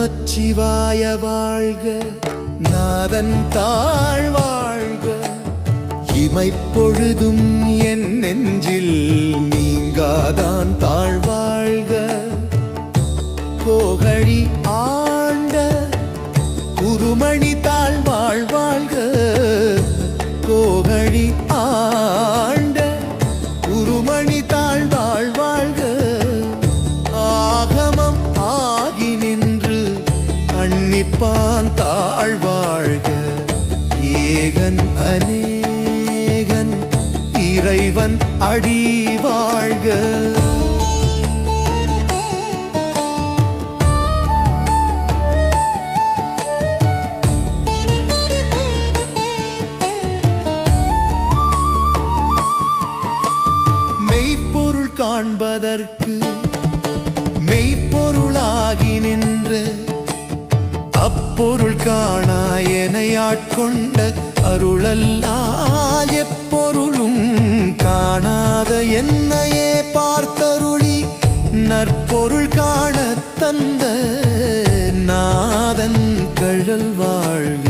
நமச்சிவாய வாழ்க, நாதன் தாழ் வாழ்க. இமைப்பொழுதும் என் நெஞ்சில் நீங்காதான் தாழ் வாழ்க. கோகழி ஆண்ட குருமணி தாழ் வாழ்க. கோகழி ஆண்ட குருமணி தாழ் வாழ்க. ஆகமம் ஆகி நின்று அன்னிப்பான் தாழ் வாழ்க. ஏகன் அநேகன் இறைவன் அடி வாழ்க. மெய்ப்பொருள் காண்பதற்கு மெய்ப்பொருளாகி நின்று அப்பொருள் காணா எனையாட்கொண்ட அருளல்லால் எப்பொருளும் காணாத என்னையே பார்த்தருளி நற்பொருள் காண தந்த நாதன் கழல் வாழ்க.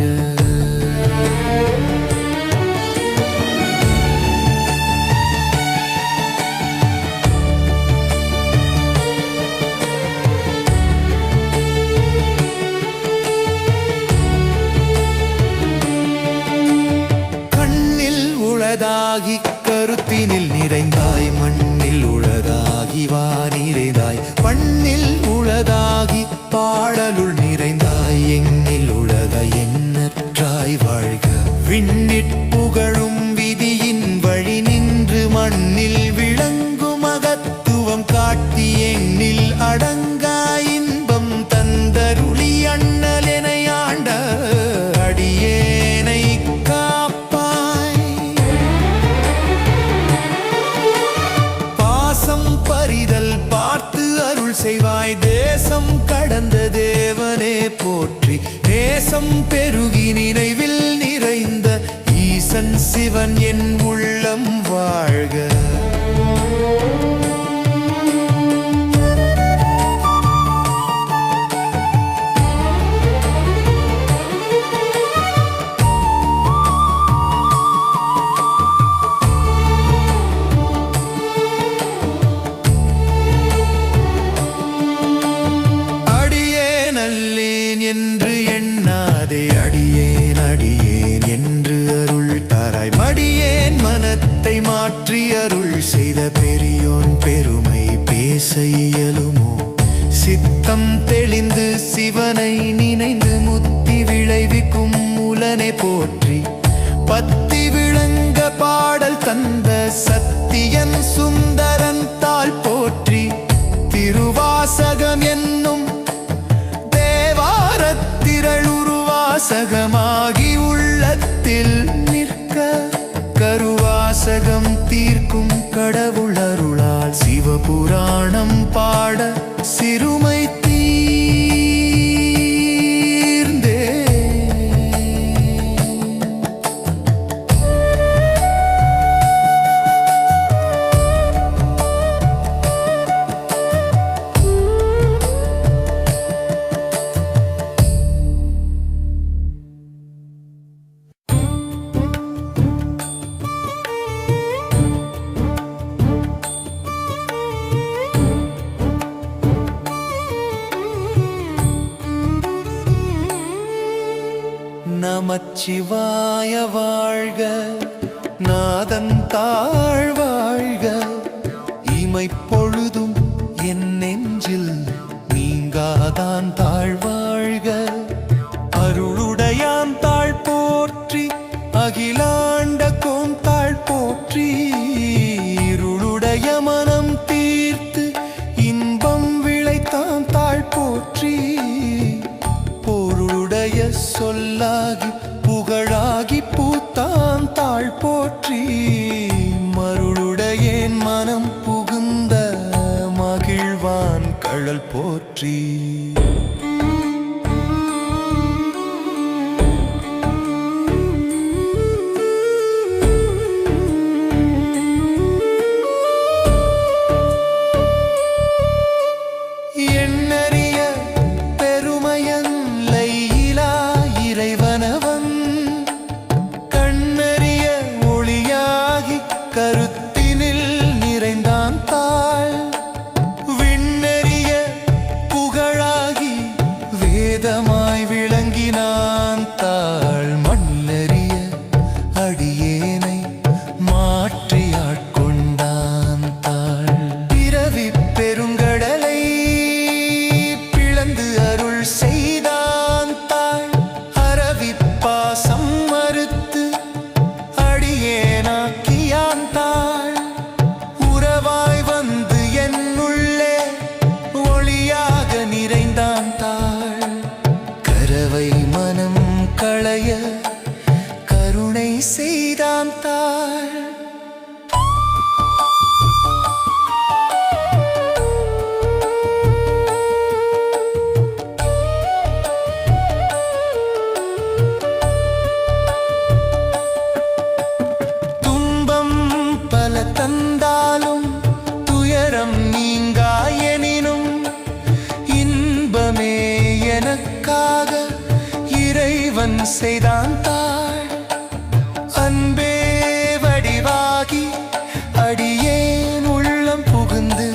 உளதாகி கருத்தினில் நிறைந்தாய், மண்ணில் உளதாகி வானிறைந்தாய். பண்ணில் உளதாகி பாடலுள் நிறைந்தாய், எண்ணில் உலக எண்ணற்றாய் வாழ்க. விண்ணிற் புகழும் விதியின் வழி நின்று மண்ணில் விளங்கும் மகத்துவம் காட்டி எண்ணில் அடங்கா இன்பம் தந்தருளி அண்ணல் என ஆண்ட அடியேனை காப்பாய். பாசம் பறிதல் பார்த்து அருள் செய்வாய், தேசம் கடந்த தேவனே போற்றி. நேசம் பெருகி நினைவில் நிறைந்த ஈசன் சிவன் என் உள்ளம் வாழ்க. என்று எண்ணாதே அடியேன் அடியேன் என்று அருள் தாராய். மடியேன் மனத்தை மாற்றி அருள் செய்த பெரியோன் பெருமை பேச இயலுமோ? சித்தம் தெளிந்து சிவனை நினைந்து முத்தி விளைவிக்கும் மூலனை போற்றி. பத்தி விளங்க பாடல் தந்த சத்தியன் சுந்தரன் தாள் போற்றி. திருவாசகம் என்னும் வாசகமாகி உள்ளத்தில் நிற்க கருவாசகம் தீர்க்கும் கடவுள் அருளால் சிவபுராணம் பாட சிறுமை தீர்ந்தே. நமச்சிவாய வாழ்க, நாதன் தாழ் வாழ்க. இமைப்பொழுதும் என் நெஞ்சில் நீங்காதான் தாழ் வாழ்க. அருளுடையான் தாழ் போற்றி, அகிலாண்ட கோந்தாள் போற்றி. இருளுடைய மனம் தீர்த்து இன்பம் விளைத்தான் தாழ் போற்றி. பொருளுடைய சொல்லாகி புகழாகி பூத்தான் தாழ் போற்றி. மருளுடையேன் மனம் புகுந்த மகிழ்வான் கழல் போற்றி. எண்ணறிய பெருமைய வேதமாய் விளங்கினான் தாள் மண்ணறிய அடியேனை மாற்றி ஆட்கொண்டான் தாள் பிறவி பெருங்கடலை பிளந்து அருள் செய்தான் தாள் அரவி பாசம் மறுத்து அடியேனாக்கியான் தாள் உறவாய் வந்து என்னுள்ளே ஒளியாக நிறைந்தான் தாள் கரவை மனம் களைய கருணை செய்தான் தாள் துன்பம் பல தந்தாலும் துயரம் நீங்கா எனினும் இன்பமே எனக்காக இறைவன் செய்தான் தாள் அன்பே வடிவாகி அடியேன் உள்ளம் புகுந்து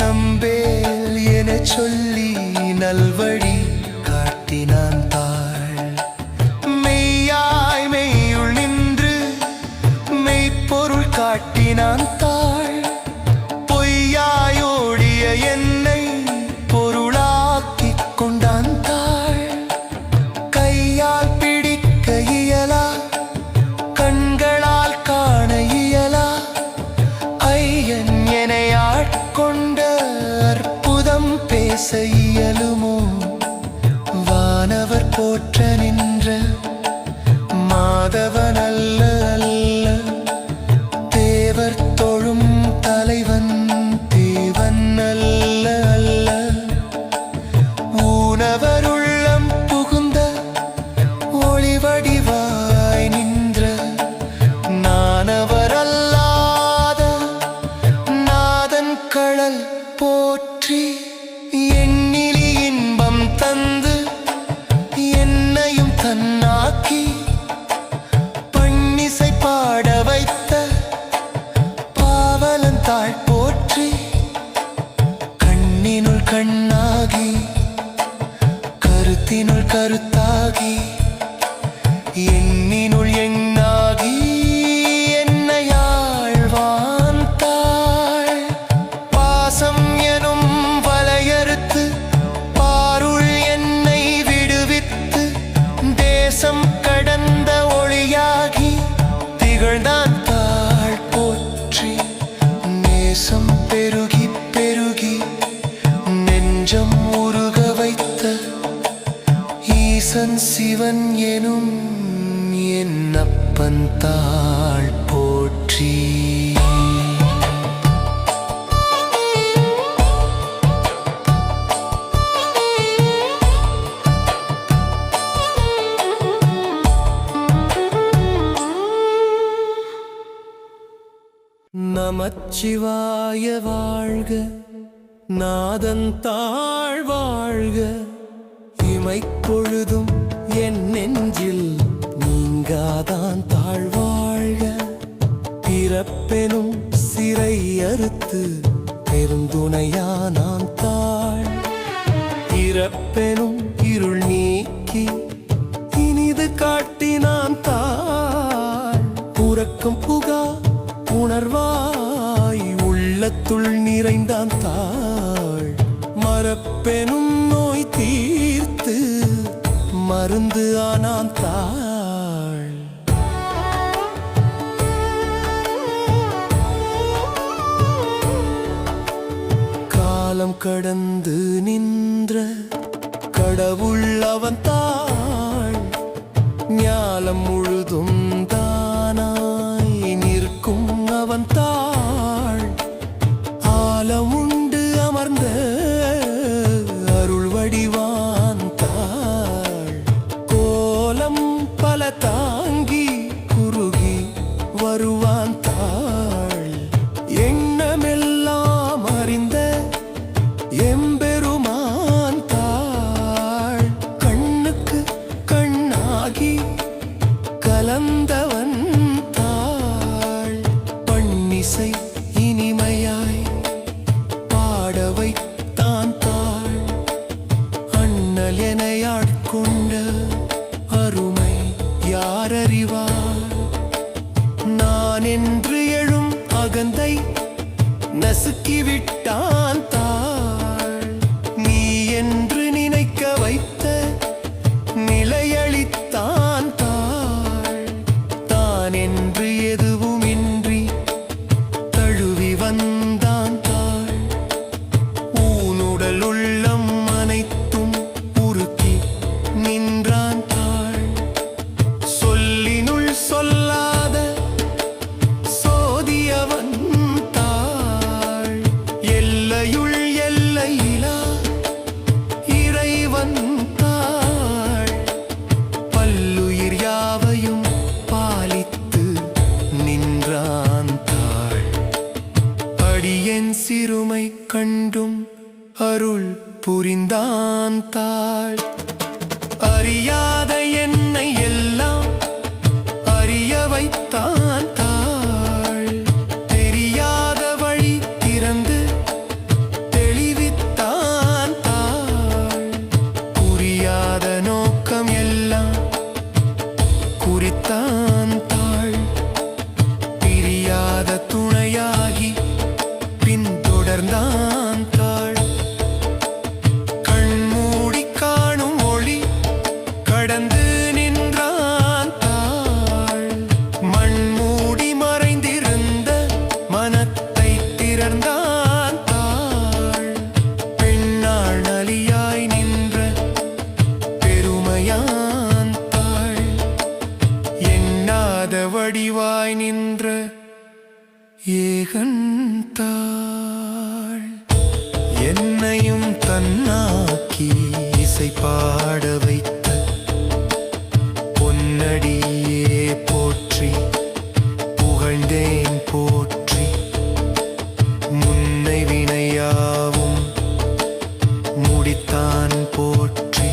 நம்பேல் எனச் சொல்லி நல்வழி காட்டினான் தாள் மெய்யாய் மெய்யுள் நின்று மெய்ப்பொருள் காட்டினான் தாள் பொய்யாயோடிய என்னை பொருளாக்கிக் கொண்டான் தாள் கையால் பிடிக்க இயலா கண்களால் காண இயலா ஐயன் என்னை ஆட்கொண்ட அற்புதம் பேச இயலுமோ வானவர் போற்ற நின்ற மாதவன் அல்ல அல்ல தேவர் தொழும் தலைவன் தேவன் அல்ல அல்ல ஊனவர் உள்ளம் புகுந்த ஒளி வடிவாய் நின்ற நானவர் அல்லாத நாதன் கழல் போற்றி எண்ணிலி இன்பம் தந்து என்னையும் தன்னாக்கி பண்ணிசை பாட வைத்த பாவலன் தாழ் போற்றி கண்ணினுள் கண்ணாகி கருத்தினுள் கருத்தாகி எண்ணினுள் எண்ணாகி என்னை ஆழ்வான் தாள் பாசம் எனும் வலையறுத்து பாருள் என்னை விடுவித்து தேசம் கடந்த ஒளியாகி திகழ்ந்தான் தாள் போற்றி நேசம் பெருகி பெருகி நெஞ்சம் உருக வைத்த ஈசன் சிவன் எனும் என் அப்பன் தாள் போற்றி நமச்சிவாய வாழ்க நாதன் தாழ் வாழ்க இமைப்பொழுதும் என் நெஞ்சில் நீங்காதான் தாழ் வாழ்க பிறப்பெனும் சிறை அறுத்து பெருந்துணையானான் தாழ் இறப்பெனும் இருள் நீக்கி இனிது காட்டினான் தாழ் உறக்கம் புகா உணர்வாய் உள்ளத்துள் நிறைந்தான் தாள் மரப்பெனும் நோய் தீர்த்து மருந்து ஆனான் தாள் காலம் கடந்து நின்ற கடவுள் அவன் தாள் ஞாலம் முழுதும் தானாய் நிற்கும் அவன் தாள் ஆலம் உண்டு அமர்ந்த அருள் வடிவான் தாள் கோலம் பல தாங்கி குறுகி வருவான் தாள் எண்ணமெல்லாம் அறிந்த எம்பெருமான் தாள் கண்ணுக்கு கண்ணாகி அனல் என ஆட்கொண்ட அருமை யார் அறிவார்? நான் என்று எழும் அகந்தை நசுக்கிவிட்டான் தாள். நீ என்று நினைக்க வைத்த நிலையளித்தான் தாள். தான் என்று எதுவுமின்றி தழுவி வந்தான் தாள். ஊனுடல் உள்ளம் அனைத்தும் உருக்கி நின்றான் தாள். சொல்லினுள் சொல்லாத சோதியவன் தாள். எல்லையுள் எல்லையிலா இறைவன் தாள். பல்லுயிர் யாவையும் பாலித்து நின்றான் தாள். அடியேன் சிறுமை கண்டும் அருள் புரிந்தான் தாள். அறியாத என்னை எல்லாம் அறிய வைத்தான் தாள். தெரியாத வழி திறந்து தெளிவித்தான் தாள். புரியாத நோக்கம் எல்லாம் குறித்தான் தாள். பிரியாத துணையாகி பின்தொடர்ந்தான் தாள். கண்மூடி காணும் ஒளி கடந்து நின்றான் தாள். மண்மூடி மறைந்திருந்த மனத்தை திறந்தான் தாள். பெண்ணாள் நலியாய் நின்ற பெருமையான் தாள். எண்ணாத வடிவாய் நின்ற ஏகன் தாள். என்னையும் தன்னாக்கி இசை பாட வைத்த பொன்னடியே போற்றி புகழ்ந்தேன் போற்றி. முன்னை வினையாவும் முடித்தான் போற்றி.